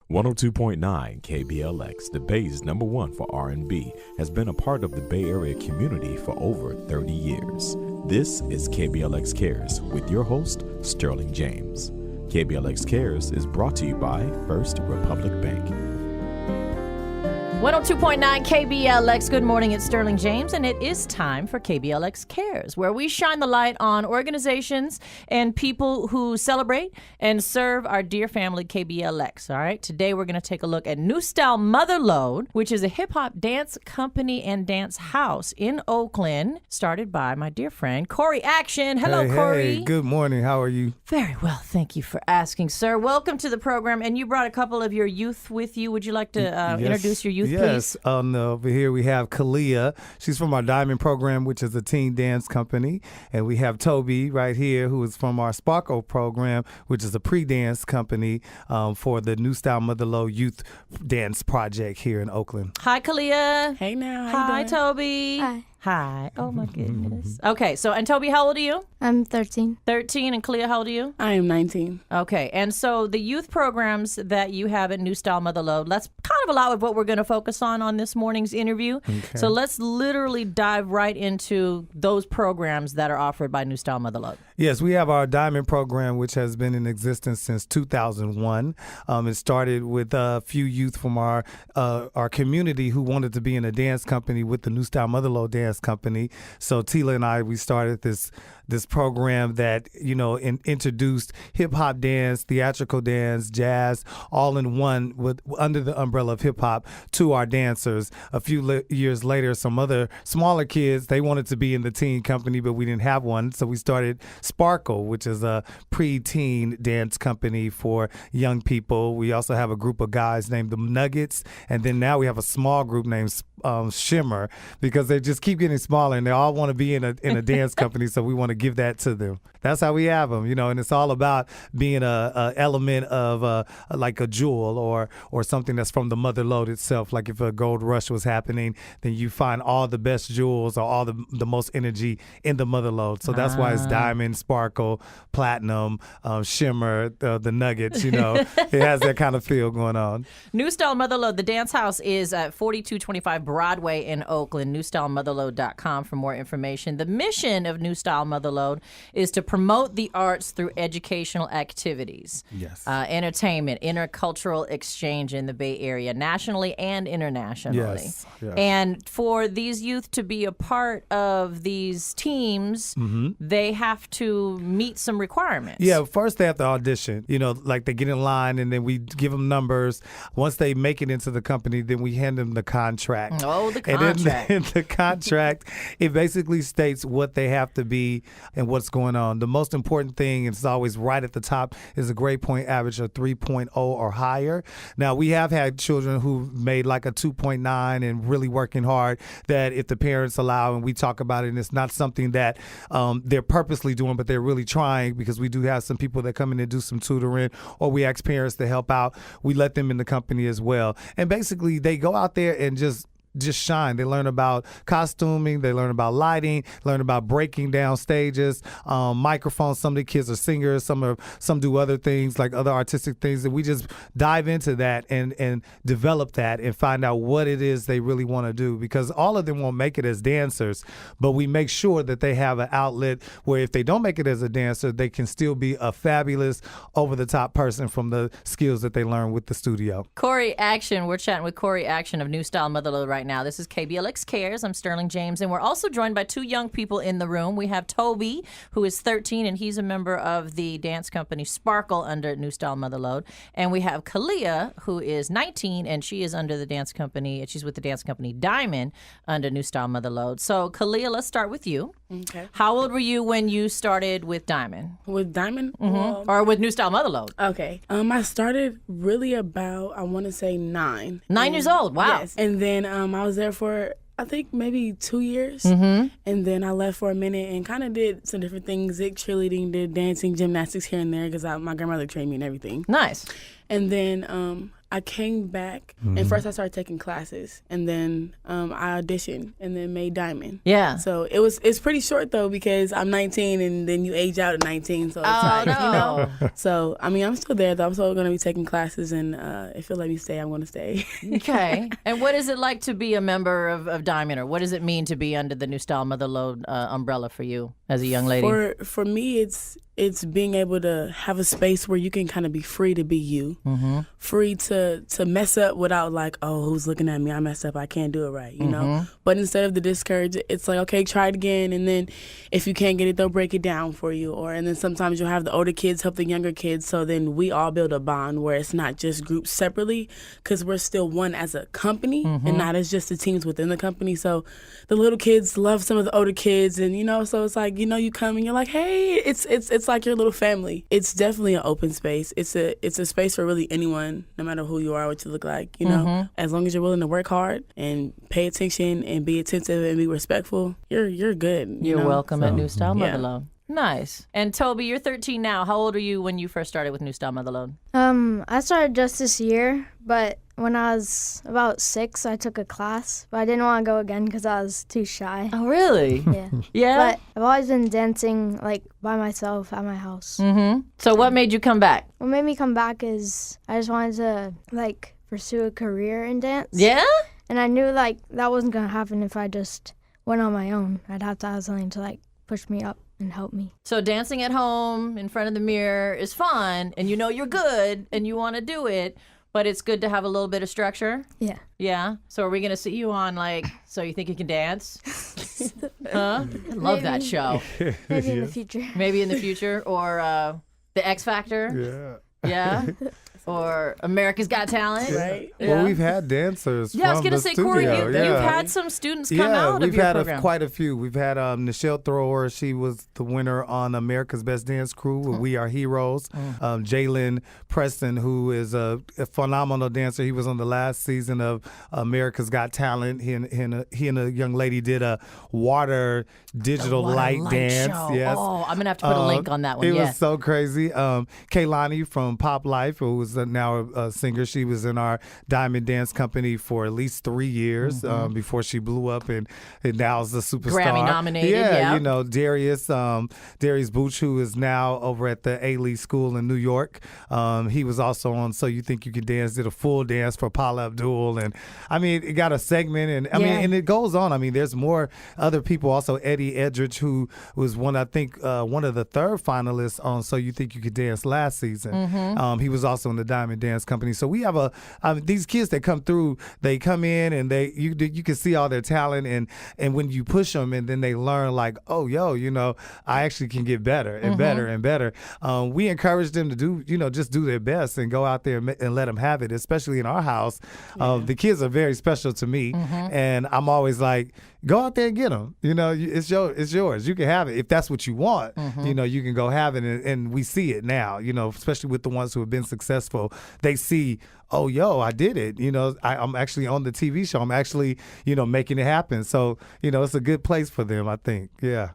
102.9 KBLX, the Bay's #1 for R&B, has been a part of the Bay Area community for over 30 years. This is KBLX CARES with your host, Sterling James. KBLX CARES is brought to you by First Republic Bank. 102.9 KBLX. Good morning, it's Sterling James, and it is time for KBLX CARES, where we shine the light on organizations and people who celebrate and serve our dear family KBLX. All right, today we're going to take a look at New Style Motherlode, which is a hip-hop dance company and dance house in Oakland, started by my dear friend, Corey Action. Hello, Corey. Hey, good morning. How are you? Very well, thank you for asking, sir. Welcome to the program, and you brought a couple of your youth with you. Would you like to introduce your youth? Yes, over here we have Kalia. She's from our Diamond program, which is a teen dance company. And we have Toby right here, who is from our Sparkle program, which is a pre-dance company for the New Style Motherlode Youth Dance Project here in Oakland. Hi, Kalia. Hey now. Hi, Toby. Hi. Hi. Oh, my goodness. Okay, so, and Toby, how old are you? I'm 13. 13, and Kalia, how old are you? I am 19. Okay, and so the youth programs that you have at New Style Motherlode, let's kind of allow what we're going to focus on this morning's interview. Okay. So let's literally dive right into those programs that are offered by New Style Motherlode. Yes, we have our Diamond program, which has been in existence since 2001. It started with a few youth from our community who wanted to be in a dance company with the New Style Motherlode Dance Company. So Tila and I, we started this program that, introduced hip-hop dance, theatrical dance, jazz, all in one under the umbrella of hip-hop to our dancers. A few years later, some other smaller kids, they wanted to be in the teen company, but we didn't have one. So we started Sparkle, which is a pre-teen dance company for young people. We also have a group of guys named the Nuggets. And then now we have a small group named Shimmer, because they just keep getting smaller and they all want to be in a dance company. So we want to give that to them. That's how we have them, and it's all about being a element of like a jewel or something that's from the Motherlode itself. Like if a gold rush was happening, then you find all the best jewels or all the most energy in the Motherlode. So that's why it's Diamond, Sparkle, Platinum, Shimmer, the Nuggets. It has that kind of feel going on. New Style Motherlode, the dance house, is at 4225 Broadway in Oakland. NewStyleMotherlode.com for more information. The mission of New Style Motherlode is to promote the arts through educational activities, entertainment, intercultural exchange in the Bay Area, nationally and internationally. Yes. And for these youth to be a part of these teams, they have to meet some requirements. Yeah, first they have to audition. Like they get in line and then we give them numbers. Once they make it into the company, then we hand them the contract. Oh, the contract. And in the contract, it basically states what they have to be and what's going on. The most important thing, and it's always right at the top, is a grade point average of 3.0 or higher. Now, we have had children who made like a 2.9 and really working hard, that if the parents allow, and we talk about it, and it's not something that they're purposely doing, but they're really trying, because we do have some people that come in and do some tutoring, or we ask parents to help out. We let them in the company as well. And basically, they go out there and just shine. They learn about costuming, they learn about lighting, learn about breaking down stages, microphones. Some of the kids are singers, some do other things, like other artistic things, and we just dive into that and develop that and find out what it is they really want to do, because all of them won't make it as dancers, but we make sure that they have an outlet where if they don't make it as a dancer, they can still be a fabulous, over-the-top person from the skills that they learn with the studio. Corey Action, we're chatting with Corey Action of New Style Motherlode right now. This is KBLX CARES. I'm Sterling James, and we're also joined by two young people in the room. We have Toby, who is 13, and he's a member of the dance company Sparkle under New Style Motherlode. And we have Kalia, who is 19, and she is under the dance company. She's with the dance company Diamond under New Style Motherlode. So, Kalia, let's start with you. Okay. How old were you when you started with Diamond? With Diamond? Or with New Style Motherlode? Okay. I started really about, I want to say 9. 9 years old. Wow. Yes. And then I was there for, I think, maybe 2 years. And then I left for a minute and kind of did some different things, like cheerleading, did dancing, gymnastics here and there, because my grandmother trained me and everything. Nice. And then I came back, and first I started taking classes, and then I auditioned, and then made Diamond. Yeah. So it's pretty short though, because I'm 19, and then you age out at 19. So it's no. So I mean, I'm still there though. I'm still going to be taking classes, and if you'll let me stay, I'm going to stay. Okay. And what is it like to be a member of Diamond, or what does it mean to be under the New Style Motherlode umbrella for you as a young lady? For me, it's being able to have a space where you can kind of be free to be you, free to mess up without like, oh, who's looking at me? I messed up. I can't do it right, you know? But instead of the discourage, it's like, okay, try it again. And then if you can't get it, they'll break it down for you. And then sometimes you'll have the older kids help the younger kids. So then we all build a bond where it's not just groups separately, because we're still one as a company and not as just the teams within the company. So the little kids love some of the older kids. And, so it's like, you come and you're like, hey, it's like your little family. It's definitely an open space. It's a space for really anyone, no matter who you are, what you look like, as long as you're willing to work hard and pay attention and be attentive and be respectful, you're good. You're welcome at New Style Motherlode. Nice. And Toby, you're 13 now. How old are you when you first started with New Style Motherlode? I started just this year, but when I was about 6, I took a class, but I didn't want to go again because I was too shy. Oh, really? Yeah. Yeah? But I've always been dancing, like, by myself at my house. So what made you come back? What made me come back is I just wanted to, like, pursue a career in dance. Yeah? And I knew, like, that wasn't going to happen if I just went on my own. I'd have to have something to, like, push me up and help me. So dancing at home in front of the mirror is fun, and you're good, and you want to do it, but it's good to have a little bit of structure? Yeah. Yeah? So are we going to see you on, like, So You Think You Can Dance? Huh? I love that show. Maybe in the future. Maybe in the future, or The X Factor? Yeah? Or America's Got Talent? Right. Yeah. Well, we've had dancers Yeah, I was from going to the say, Corey, studio. you've had some students come out of we've your had program. quite a few. We've had Nichelle Thrower. She was the winner on America's Best Dance Crew with We Are Heroes. Jalen Preston, who is a phenomenal dancer. He was on the last season of America's Got Talent. He and a young lady did a water digital light dance. Show. Yes. Oh, I'm going to have to put a link on that one. It was so crazy. Kaylani from Pop Life, who was now a singer. She was in our Diamond Dance Company for at least 3 years before she blew up and now is a superstar. Grammy nominated. Yeah, Darius Booch, who is now over at the A-Lee School in New York. He was also on So You Think You Can Dance, did a full dance for Paula Abdul. And I mean, it got a segment and it goes on. I mean, there's more other people. Also, Eddie Edridge, who was one of the third finalists on So You Think You Could Dance last season. He was also in the Diamond Dance Company. So we have these kids that come through, they come in and you can see all their talent and when you push them and then they learn like, oh, I actually can get better and better and better. We encourage them to do, just do their best and go out there and let them have it, especially in our house. The kids are very special to me and I'm always like, go out there and get them. It's yours. You can have it if that's what you want. You can go have it, and we see it now. Especially with the ones who have been successful, they see, oh, I did it. I'm actually on the TV show. I'm actually, making it happen. So, it's a good place for them, I think. Yeah.